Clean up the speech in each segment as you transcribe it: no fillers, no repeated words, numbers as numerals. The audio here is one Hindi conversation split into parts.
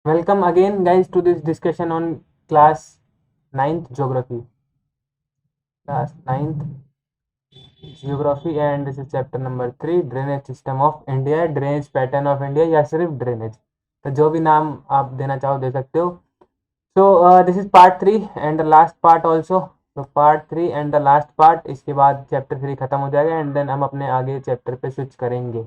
Welcome again, guys, to this discussion on class 9th geography. Class 9th geography, and this is chapter number 3, drainage system of India, drainage pattern of India, या सिर्फ drainage, तो जो भी नाम आप देना चाहो दे सकते हो. So this is part 3 and the last part also. So part 3 and the last part, इसके बाद chapter 3 खत्म हो जाएगा and then हम अपने आगे chapter पे switch करेंगे.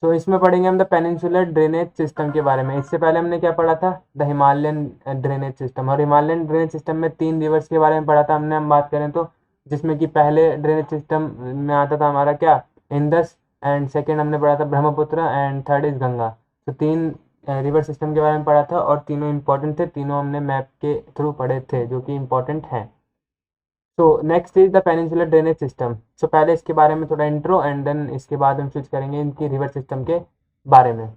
तो इसमें पढ़ेंगे हम द पेनिनसुलर ड्रेनेज सिस्टम के बारे में. इससे पहले हमने क्या पढ़ा था? The Himalayan drainage system. और हिमालयन ड्रेनेज सिस्टम में 3 रिवर्स के बारे में पढ़ा था हमने. हम बात करें तो जिसमें कि पहले ड्रेनेज सिस्टम में आता था हमारा क्या, इंदस, एंड सेकेंड हमने पढ़ा था Brahmaputra, and third is Ganga. तो 3 रिवर सिस्टम के बारे में पढ़ा था और तीनों इंपॉर्टेंट थे. तीनों हमने मैप के थ्रू पढ़े थे जो कि इंपॉर्टेंट हैं. So next is the peninsular drainage system. So पहले इसके बारे में थोड़ा इंट्रो एंड देन इसके बाद हम स्विच करेंगे इनकी रिवर सिस्टम के बारे में.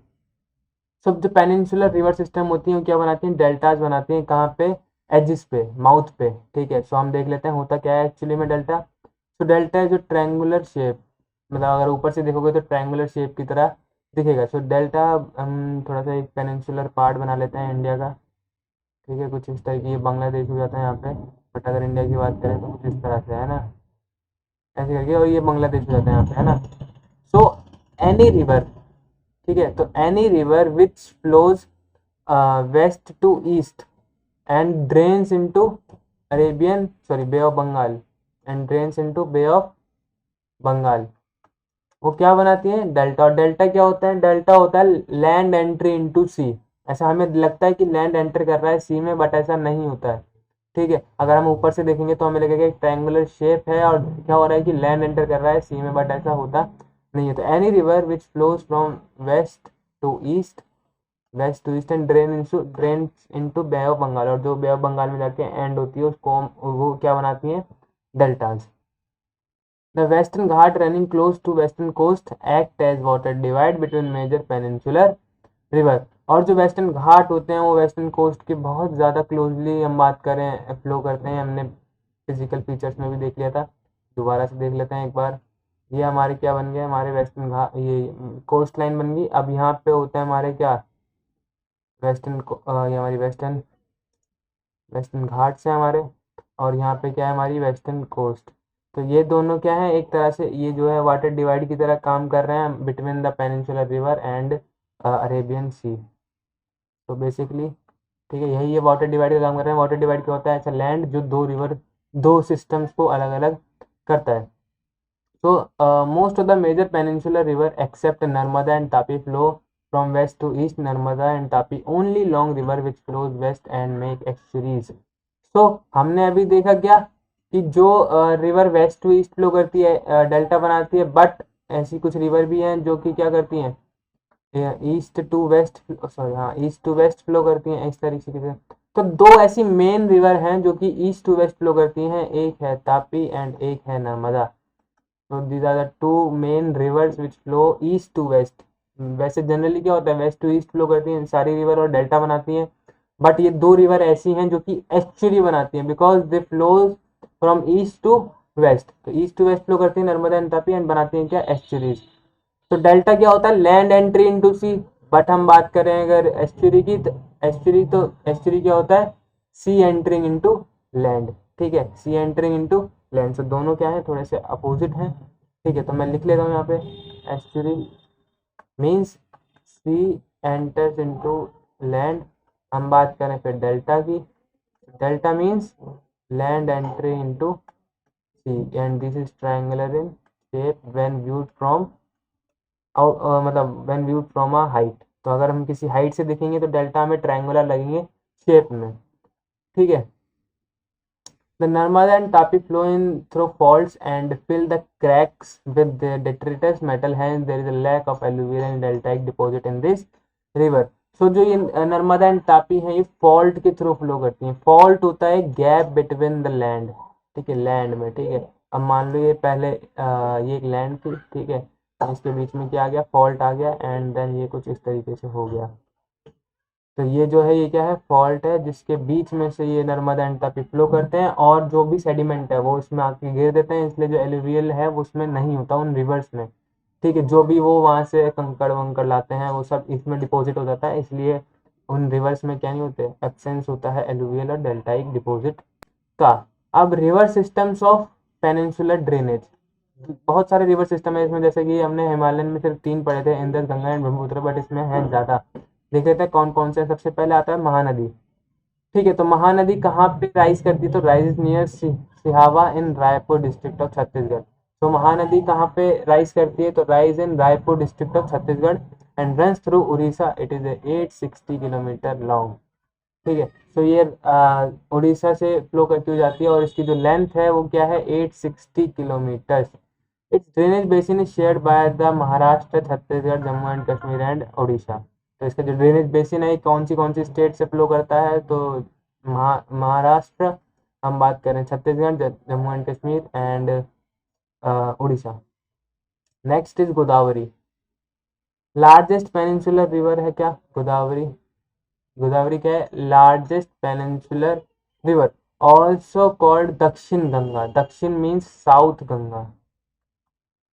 सो जो पेनिनसुलर रिवर सिस्टम होती हैं वो क्या बनाती हैं? डेल्टाज बनाती हैं. कहाँ पे? एजिस पे, माउथ पे. ठीक है, सो हम देख लेते हैं होता क्या है एक्चुअली में डेल्टा. सो डेल्टा है जो ट्रायंगुलर शेप, मतलब अगर ऊपर से देखोगे तो ट्रायंगुलर शेप की तरह दिखेगा. सो डेल्टा हम थोड़ा सा एक पेनिनसुलर पार्ट बना लेते हैं इंडिया का. ठीक है, कुछ इस तरह की. ये बांग्लादेश हो जाता है यहाँ पे, बट अगर इंडिया की बात करें तो कुछ इस तरह से है ना, ऐसे करके. और ये बांग्लादेश हो जाता है यहाँ पे, है ना. सो एनी रिवर, ठीक है, तो any river which flows west to east and drains into Arabian, sorry, Bay of Bengal, and drains into Bay of Bengal, वो क्या बनाती है? डेल्टा. और डेल्टा क्या होता है? डेल्टा होता है लैंड एंट्री इनटू सी. ऐसा हमें लगता है कि लैंड एंटर कर रहा है सी में, बट ऐसा नहीं होता है. ठीक है, अगर हम ऊपर से देखेंगे तो हमें लगेगा एक ट्रायंगुलर शेप है और क्या हो रहा है कि लैंड एंटर कर रहा है सी में, बट ऐसा होता नहीं है. तो any river which flows from west to east, west to east and drain into Bay of Bengal, और जो बे ऑफ बंगाल में जाके एंड होती है उसको वो क्या बनाती है? Deltas. The Western Ghat running close to western coast act as water divide between major peninsular river. और जो वेस्टर्न घाट होते हैं वो वेस्टर्न कोस्ट के बहुत ज़्यादा क्लोजली हम बात करें फ्लो करते हैं. हमने फिजिकल फीचर्स में भी देख लिया था, दोबारा से देख लेते हैं एक बार. ये हमारे क्या बन गए? हमारे वेस्टर्न घाट, ये कोस्ट लाइन बन गई. अब यहाँ पे होता है हमारे क्या, वेस्टर्न, ये हमारी वेस्टर्न वेस्टर्न घाट्स हैं हमारे, और यहाँ पे क्या है? हमारी वेस्टर्न कोस्ट. तो ये दोनों क्या है, एक तरह से ये जो है वाटर डिवाइड की तरह काम कर रहे हैं between the peninsular river and Arabian sea. तो बेसिकली, ठीक है, यही ये वाटर डिवाइड का काम कर रहे हैं. वाटर डिवाइड क्या होता है? ऐसा लैंड जो दो रिवर, दो सिस्टम्स को अलग अलग करता है. So most of the major peninsular river except Narmada and Tapi flow from west to east. Narmada and Tapi only long river which flows west and make estuaries. So हमने अभी देखा क्या कि जो river west to east flow करती है डेल्टा बनाती है, बट ऐसी कुछ रिवर भी हैं जो कि क्या करती हैं? ईस्ट टू वेस्ट, सॉरी, हाँ, ईस्ट टू वेस्ट फ्लो करती हैं इस तरीके से. तो दो ऐसी मेन रिवर हैं जो कि ईस्ट टू वेस्ट फ्लो करती हैं. एक है तापी एंड एक है नर्मदा. तो these are the two main rivers which flow east to west. वैसे जनरली क्या होता है, वेस्ट टू ईस्ट फ्लो करती हैं सारी रिवर और डेल्टा बनाती हैं, बट ये दो रिवर ऐसी हैं जो कि एक्चुअली बनाती हैं because they flows from east to west. तो ईस्ट टू वेस्ट फ्लो करती हैं नर्मदा एंड तापी, एंड बनाती हैं क्या? एस्चुरीज. तो डेल्टा क्या होता है? Land entry into sea. But हम बात करें अगर एस्चुरी की, तो एस्चुरी क्या होता है? सी एंटरिंग इनटू लैंड. ठीक है, सी एंटरिंग इनटू लैंड. से दोनों क्या है? थोड़े से अपोजिट हैं. ठीक है, तो मैं लिख लेता हूँ यहाँ पे. Estuary means sea enters into land. हम बात करें फिर डेल्टा की. Delta means land entry into sea, and this is triangular in shape when viewed from, मतलब when viewed from a height. तो अगर हम किसी हाइट से देखेंगे तो डेल्टा में ट्रायंगुलर लगेंगे शेप में. ठीक है. The Narmada and Tapi flow in through faults and fill the cracks with the detritus metal. Hence, there is a lack of alluvial and deltaic deposit in this river. So जो ये नर्मदा एंड तापी हैं ये फॉल्ट के थ्रू फ्लो करती हैं. फॉल्ट होता है गैप बिटवीन द लैंड. ठीक है, लैंड में. ठीक है, अब मान लो ये पहले ये एक लैंड थी. ठीक है, इसके बीच में क्या आ गया? फॉल्ट आ गया, एंड देन ये कुछ इस तरीके से हो गया. तो ये जो है ये क्या है? फॉल्ट है जिसके बीच में से ये नर्मदा एंड तापी फ्लो करते हैं, और जो भी सेडिमेंट है वो इसमें आके गिर देते हैं. इसलिए जो एलुवियल है वो उसमें नहीं होता उन रिवर्स में. ठीक है, जो भी वो वहाँ से कंकड़ वंकड़ लाते हैं वो सब इसमें डिपॉजिट हो जाता है. इसलिए उन रिवर्स में क्या नहीं होते, एब्सेंस होता है एलुवियल और डेल्टाइक डिपॉजिट का। अब river systems of peninsular drainage, बहुत सारे रिवर सिस्टम है इसमें, जैसे कि हमने हिमालयन में सिर्फ 3 पढ़े थे, Indus, Ganga and Brahmaputra, but इसमें है ज़्यादा। देख लेते हैं कौन कौन से। सबसे पहले आता है महानदी। ठीक है, तो महानदी कहाँ पे राइज करती है, तो rise near Sihawa in Raipur district of Chhattisgarh. तो महानदी कहाँ पे राइज करती है, तो rise in Raipur district of Chhattisgarh and runs through Orissa. It is 860 kilometre long. ठीक है, तो ये उड़ीसा से फ्लो करती हुई जाती है और इसकी जो लेंथ है वो क्या है, 860 kilometre. It's drainage basin is shared by the Maharashtra, Chhattisgarh, Jammu and Kashmir and Orissa. तो इसका जो ड्रेनेज बेसिन है कौन सी स्टेट से फ्लो करता है, तो महाराष्ट्र, हम बात करें Chhattisgarh, Jammu and Kashmir and Orissa. Next is Godavari. Largest peninsular river है क्या, गोदावरी। गोदावरी क्या है, largest peninsular river, also called दक्षिण गंगा। दक्षिण मीन्स साउथ गंगा,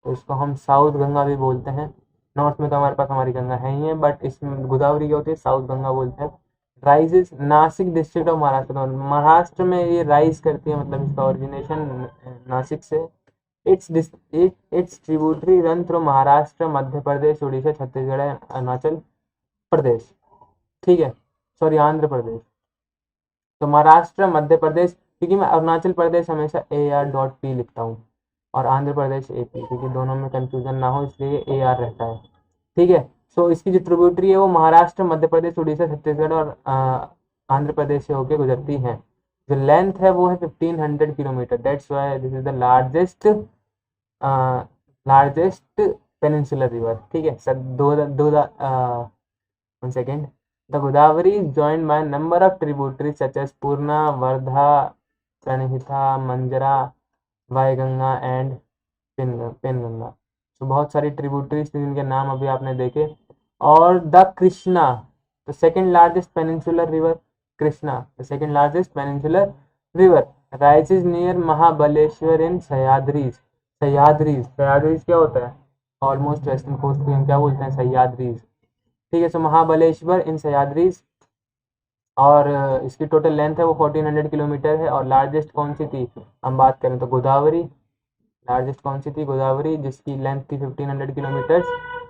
तो इसको हम साउथ गंगा भी बोलते हैं। नॉर्थ में तो हमारे पास हमारी गंगा है ही है, बट इसमें गोदावरी क्या होती है, साउथ गंगा बोलते हैं। Rises Nashik district of Maharashtra, तो महाराष्ट्र में ये राइज करती है, मतलब इसका ओरिजिनेशन नासिक से। Its tributary run through Maharashtra, Madhya Pradesh, Orissa, Chhattisgarh, Arunachal Pradesh. ठीक है, सॉरी आंध्र प्रदेश। तो महाराष्ट्र, मध्य प्रदेश, क्योंकि मैं अरुणाचल प्रदेश हमेशा AR.P लिखता हूँ और आंध्र प्रदेश AP, क्योंकि दोनों में कंफ्यूजन ना हो इसलिए AR रहता है। ठीक है, सो इसकी जो ट्रिब्यूटरी है वो महाराष्ट्र, मध्य प्रदेश, उड़ीसा, छत्तीसगढ़ और आंध्र प्रदेश से होकर गुजरती है। जो लेंथ है वो है 1500 kilometre. That's why this is the largest peninsular river. ठीक है सर, दो 1 second. The Godavari is joined by a number of tributaries such as Purna, Vardha, Pranhita, Manjara, Vaiganga and Penganga. तो बहुत सारी ट्रिब्यूटरीज थी जिनके नाम अभी आपने देखे। और the Krishna, the second largest peninsular river, Krishna the second largest peninsular river, rises near Mahabaleshwar in Sahyadris. Sahyadris, Sahyadris क्या होता है, ऑलमोस्ट वेस्टर्न कोस्ट को हम क्या बोलते हैं, सह्याद्रीज। ठीक है, सो महाबलेश्वर इन सह्याद्रीज, और इसकी टोटल लेंथ है वो 1400 किलोमीटर है। और लार्जेस्ट कौन सी थी, हम बात करें तो गोदावरी। लार्जेस्ट कौन सी थी, गोदावरी, जिसकी लेंथ थी 1500 किलोमीटर।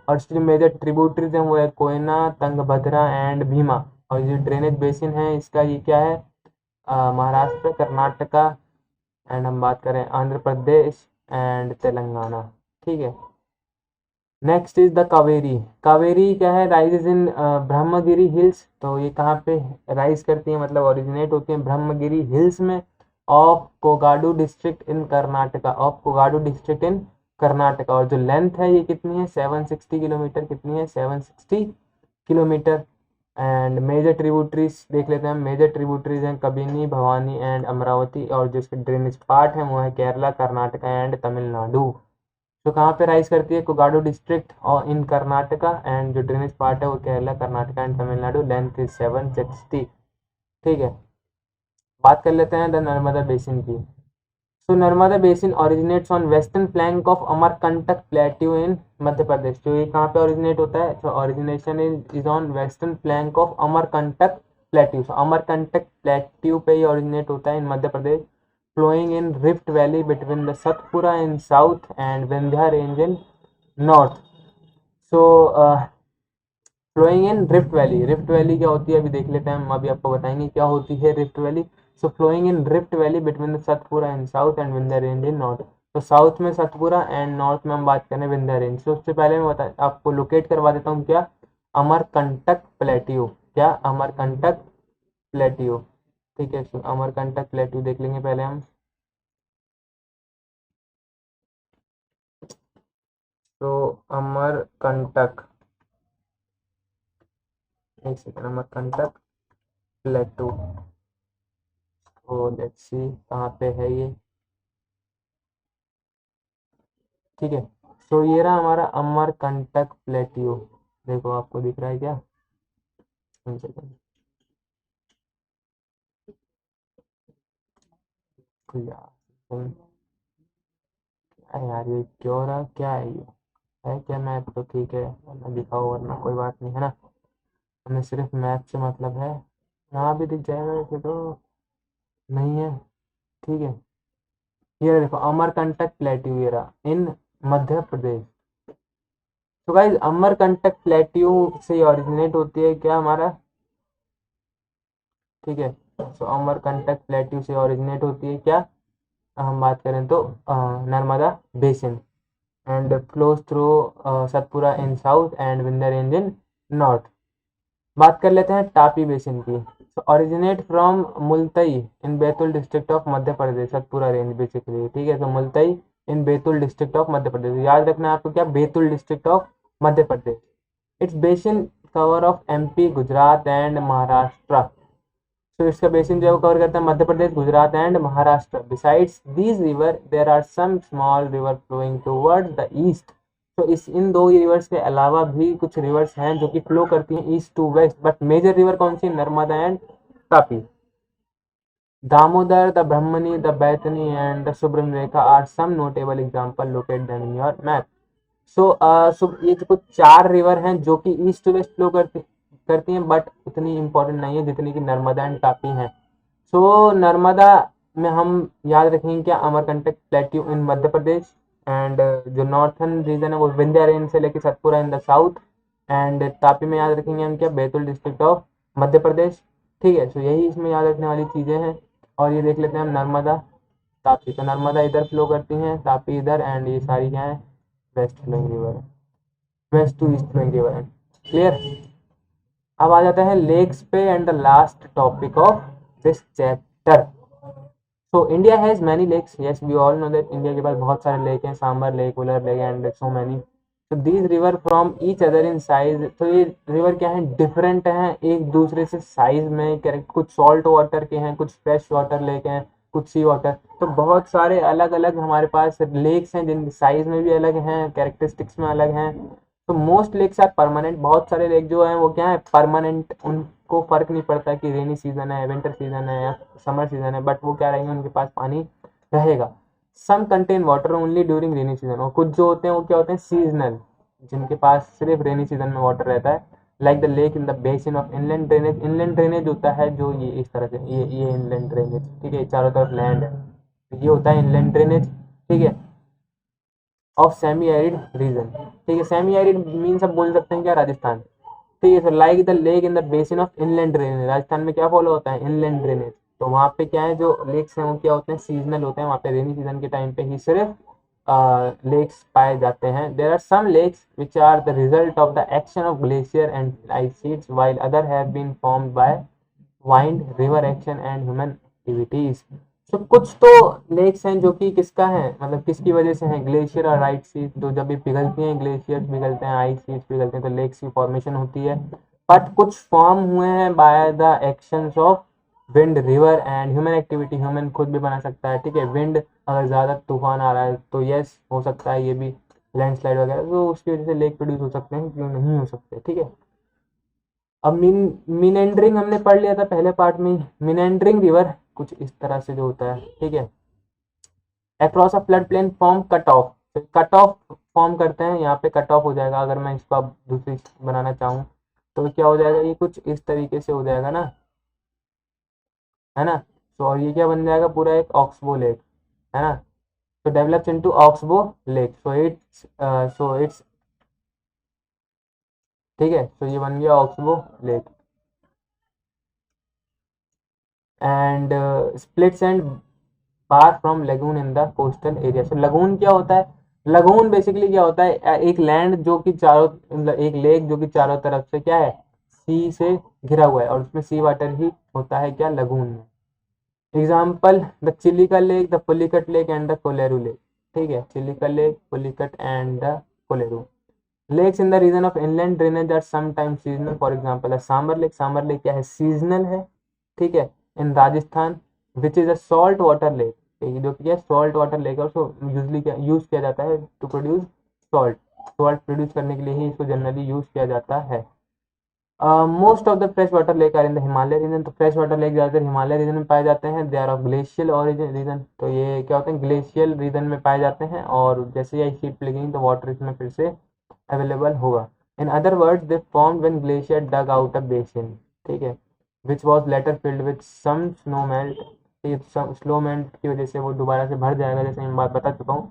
और इसकी जो मेजर ट्रिब्यूटरीज हैं वो है कोयना, तंगभद्रा एंड भीमा। और जो ड्रेनेज बेसिन है इसका ये क्या है, महाराष्ट्र, कर्नाटका एंड हम बात करें आंध्र प्रदेश एंड तेलंगाना। ठीक है, next is the Kaveri. Kaveri क्या है, राइजेज इन ब्रह्मगिरी हिल्स। तो ये कहाँ पे राइज करती है, मतलब ओरिजिनेट होती है ब्रह्मगिरी हिल्स में, of Kodagu district in Karnataka, of Kodagu district in Karnataka. और जो लेंथ है ये कितनी है, 760 किलोमीटर। कितनी है, 760 किलोमीटर। एंड मेजर ट्रिब्यूटरीज देख लेते हैं हम। मेजर ट्रिब्यूटरीज हैं कबिनी, भवानी एंड अमरावती। और जो इसके ड्रेनेज पार्ट है वो है केरला, कर्नाटका एंड तमिलनाडु। तो कहाँ पे राइज करती है, कोगाडू डिस्ट्रिक्ट और इन कर्नाटका। एंड जो ड्रेनेज पार्ट है वो Kerala, Karnataka and Tamil Nadu. Length is 760। ठीक है, बात कर लेते हैं द नर्मदा बेसिन की। So Narmada basin originates on western flank of Amarkantak plateau in Madhya Pradesh. तो ये कहाँ पे ओरिजिनेट होता है, तो origination is on western flank of Amarkantak plateau. So Amarkantak plateau पे ही ओरिजिनेट होता है in Madhya Pradesh, flowing in Rift Valley between the Satpura in south and Vindhya range in north. So flowing in rift valley. Rift valley क्या होती है अभी देख लेते हैं हम, अभी आपको बताएंगे क्या होती है rift valley. So flowing in rift valley between the Satpura in south and Vindhya range in north. तो साउथ में सतपुरा एंड नॉर्थ में हम बात करें विंध्या रेंज। तो उससे पहले मैं बता आपको लोकेट करवा देता हूँ क्या, अमरकंटक प्लेट्यू। क्या, अमरकंटक प्लेट्यू। ठीक है, अमरकंटक प्लेट्यू देख लेंगे पहले हम। तो अमरकंटक, एक सेकंड, अमरकंटक प्लेटू। तो लेट्स सी कहाँ पे है ये। ठीक है, तो ये रहा हमारा अमरकंटक प्लेट्यू। देखो आपको दिख रहा है क्या, 1 सेकंड यार। यार ये क्यों रहा, क्या है ये, है क्या मैप, तो ठीक है वरना दिखाओ, वरना कोई बात नहीं है ना। हमें सिर्फ मैप से मतलब है, यहाँ भी दिख जाएगा वैसे तो नहीं है, ठीक है। ये देखो अमरकंटक प्लेट्यू ये रहा इन मध्य प्रदेश। तो गाइस अमरकंटक प्लेट्यू से ओरिजिनेट होती है क्या हमारा, ठीक है। तो अमरकंटक प्लेट्यू से ओरिजिनेट होती है क्या, हम बात करें तो Narmada basin and flows through Satpura in south and Vindhya range in north. बात कर लेते हैं तापी बेसिन की। तो originate from Multai in Betul district of Madhya Pradesh, Satpura range basically, ठीक है। तो Multai in Betul district of Madhya Pradesh, याद रखना है आपको क्या, Betul district of Madhya Pradesh. Its basin cover of MP Gujarat and Maharashtra. तो इसका बेसिन जो है वो कवर करता है Madhya Pradesh, Gujarat and Maharashtra. Besides these river there are some small river flowing towards the east. तो इस इन दो रिवर्स के अलावा भी कुछ रिवर्स हैं जो कि फ्लो करती हैं east to west, but major river कौन सी, Narmada and Tapi. Damodar, the Brahmani, the Baitarani and the Subarnarekha are some notable example, locate them in your map. सो ये जो कुछ चार रिवर हैं जो कि ईस्ट टू वेस्ट फ्लो करती हैं, बट उतनी इंपॉर्टेंट नहीं है जितनी कि नर्मदा एंड तापी हैं। सो नर्मदा में हम याद रखेंगे क्या, Amarkantak plateau in Madhya Pradesh, and जो नॉर्थन रीजन है वो विंध्या रेंज से लेकर Satpura in the south, and Tapi में याद रखेंगे हम क्या, बैतुल डिस्ट्रिक्ट ऑफ मध्य प्रदेश, ठीक है। सो यही इसमें याद रखने वाली चीजें हैं। और ये देख लेते हैं हम नर्मदा तापी। तो नर्मदा इधर फ्लो करती हैं, तापी इधर, एंड ये सारी क्या है, वेस्ट फ्लोइंग रिवर है, west to east flowing river है। क्लियर। अब आ जाता है लेक्स पे and the last topic of this chapter. So India has many lakes, yes we all know that India के पास बहुत सारे लेक हैं, Sambhar lake, Wular lake and so many. तो these river from each other in size. तो ये रिवर क्या है, डिफरेंट हैं एक दूसरे से साइज में, कुछ सॉल्ट वाटर के हैं, कुछ फ्रेश वाटर लेक हैं, कुछ सी वाटर। तो बहुत सारे अलग अलग हमारे पास लेक्स हैं जिन साइज में भी अलग हैं, कैरेक्टरिस्टिक्स में अलग हैं। तो मोस्ट लेक्स आर परमानेंट, बहुत सारे लेक जो हैं वो क्या है, परमानेंट, उनको फर्क नहीं पड़ता कि रेनी सीजन है, विंटर सीजन है या समर सीजन है, बट वो क्या रहेंगे, उनके पास पानी रहेगा। Some contain water only during rainy season, और कुछ जो होते हैं वो क्या होते हैं, सीजनल, जिनके पास सिर्फ रेनी सीजन में वाटर रहता है। Like the lake in the basin of inland drainage. Inland drainage होता है जो ये इस तरह से, ये इनलैंड ड्रेनेज, ठीक है, चारों तरफ लैंड है, ये होता है इनलैंड ड्रेनेज, ठीक है, ऑफ सेमी एरिड रीजन, ठीक है। सेमी एरिड मीन्स आप बोल सकते हैं क्या, राजस्थान, ठीक है। So like the lake in the basin of inland drainage, Rajasthan में क्या फॉलो होता है, इनलैंड ड्रेनेज। तो वहाँ पे क्या है, जो लेक्स हैं वो क्या होते हैं, सीजनल होते हैं, वहाँ पे रेनी सीजन के टाइम पे ही सिर्फ लेक्स पाए जाते हैं। There are some lakes which are the result of the action of glacier and ice sheets, while other have been formed by wind, river action and human activities। तो कुछ तो लेक्स हैं जो कि किसका है, मतलब किसकी वजह से हैं, ग्लेशियर और आइस शीट। तो जब ये पिघलती हैं, ग्लेशियर्स पिघलते हैं, आइस शीट पिघलते हैं, तो लेक्स की फॉर्मेशन होती है। बट कुछ फॉर्म हुए हैं by the actions of wind, river and human activity. Human खुद भी बना सकता है, ठीक है। विंड अगर ज़्यादा तूफान आ रहा है तो यस हो सकता है ये भी लैंडस्लाइड वगैरह, तो उसकी वजह से लेक प्रोड्यूस हो सकते हैं, क्यों नहीं हो सकते, ठीक है। अब मीनेंडरिंग हमने पढ़ लिया था पहले पार्ट में। मीनेंडरिंग रिवर कुछ इस तरह से जो होता है, ठीक है, across a flood plain form cut off. Cut off form करते हैं, यहाँ पे कट ऑफ हो जाएगा। अगर मैं इसको अब दूसरी बनाना चाहूँ तो क्या हो जाएगा, ये कुछ इस तरीके से हो जाएगा ना, है ना। तो और ये क्या बन जाएगा, पूरा एक ऑक्सबो लेक, है ना। तो develops into oxbow lake. So it's ठीक है। तो ये बन गया oxbow lake and splits and far from lagoon in the coastal area. So lagoon क्या होता है, लगून बेसिकली क्या होता है, एक लैंड जो कि चारों, मतलब एक लेक जो कि चारों तरफ से क्या है, सी से घिरा हुआ है, और उसमें सी वाटर ही होता है क्या, लगून में। Example the Chilika lake, the Pulicat lake and the Kolleru lake, ठीक है। Chilika lake, Pulicat and the Kolleru lakes in the region of inland drainage are sometimes seasonal. For example Sambhar lake, Sambhar lake क्या है, सीजनल है, ठीक है, in Rajasthan, which is a salt water lake, जो कि सॉल्ट वाटर लेक है, उसको यूजली क्या यूज किया जाता है, to produce salt, salt produce करने के लिए ही इसको जनरली यूज किया जाता है। Most of the fresh water lake are in the Himalaya region. तो फ्रेश वाटर लेक ज़्यादातर हिमालय रीजन में पाए जाते हैं। They are of glacial origin region. तो ये क्या होते हैं, ग्लेशियल रीजन में पाए जाते हैं, और जैसे ही शीट लगेंगी तो वाटर इसमें फिर से अवेलेबल होगा। In other words they form when glacier dug out a basin, ठीक है, which was later filled with some snow melt. Slow melt की वजह से वो दोबारा से भर जाएगा, जैसे मैं बात बता चुका हूँ।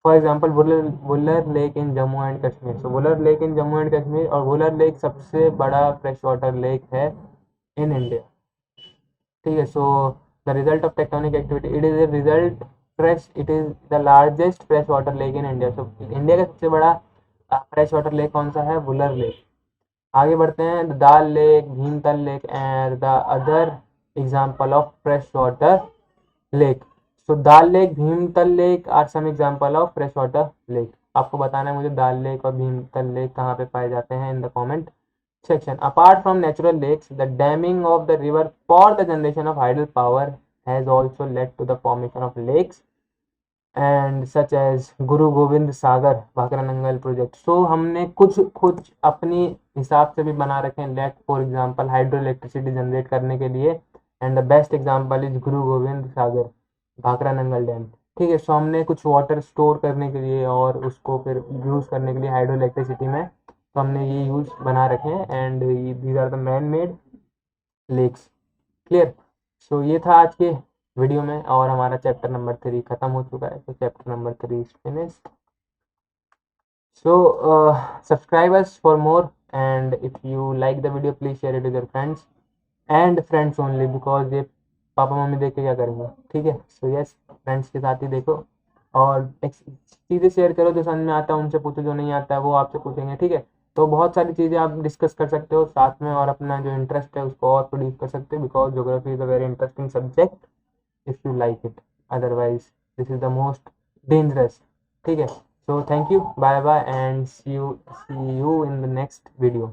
For example Wular lake in Jammu and Kashmir. So Wular lake in Jammu and Kashmir, और वुलर लेक सबसे बड़ा फ्रेश वाटर लेक है इन इंडिया, ठीक है। So the result of tectonic activity, it is a result fresh, it is the largest fresh water lake in India. सो इंडिया का सबसे बड़ा फ्रेश वाटर लेक कौन सा है? वुलर लेक। आगे बढ़ते हैं, the Dal lake, Bhimtal lake and the other example of fresh water lake. So Dal lake, Bhimtal lake are some example of fresh water lake. आपको बताना है मुझे दाल लेक और भीमतल लेक कहाँ पे पाए जाते हैं in the comment section. Apart from natural lakes, the damming of the river for the generation of hydel power has also led to the formation of lakes and such as Guru Govind Sagar Bhakra Nangal project. सो हमने कुछ कुछ अपनी हिसाब से भी बना रखे हैं lake, for example hydro electricity generate करने के लिए, and the best example is Guru Govind Sagar Bhakra Nangal dam, ठीक है। सो हमने कुछ वाटर स्टोर करने के लिए और उसको फिर यूज़ करने के लिए हाइड्रो इलेक्ट्रिसिटी में, तो हमने ये यूज़ बना रखे हैं, and these are the man made lakes. Clear? So ये था आज के वीडियो में, और हमारा चैप्टर नंबर 3 खत्म हो चुका है। तो chapter number 3 is finished. So subscribe us for more, and if you like the video please share it with your friends and friends only, because ये पापा मम्मी देख के क्या करेंगे, ठीक है। सो यस, फ्रेंड्स के साथ ही देखो, और चीज़ें शेयर करो, जो समझ में आता है उनसे पूछो, जो नहीं आता है वो आपसे पूछेंगे, ठीक है। तो बहुत सारी चीज़ें आप डिस्कस कर सकते हो साथ में, और अपना जो इंटरेस्ट है उसको और प्रोड्यूस कर सकते हो, because geography is a very interesting subject if you like it, otherwise this is the most dangerous, ठीक है। So thank you, bye bye, and see you in the next video.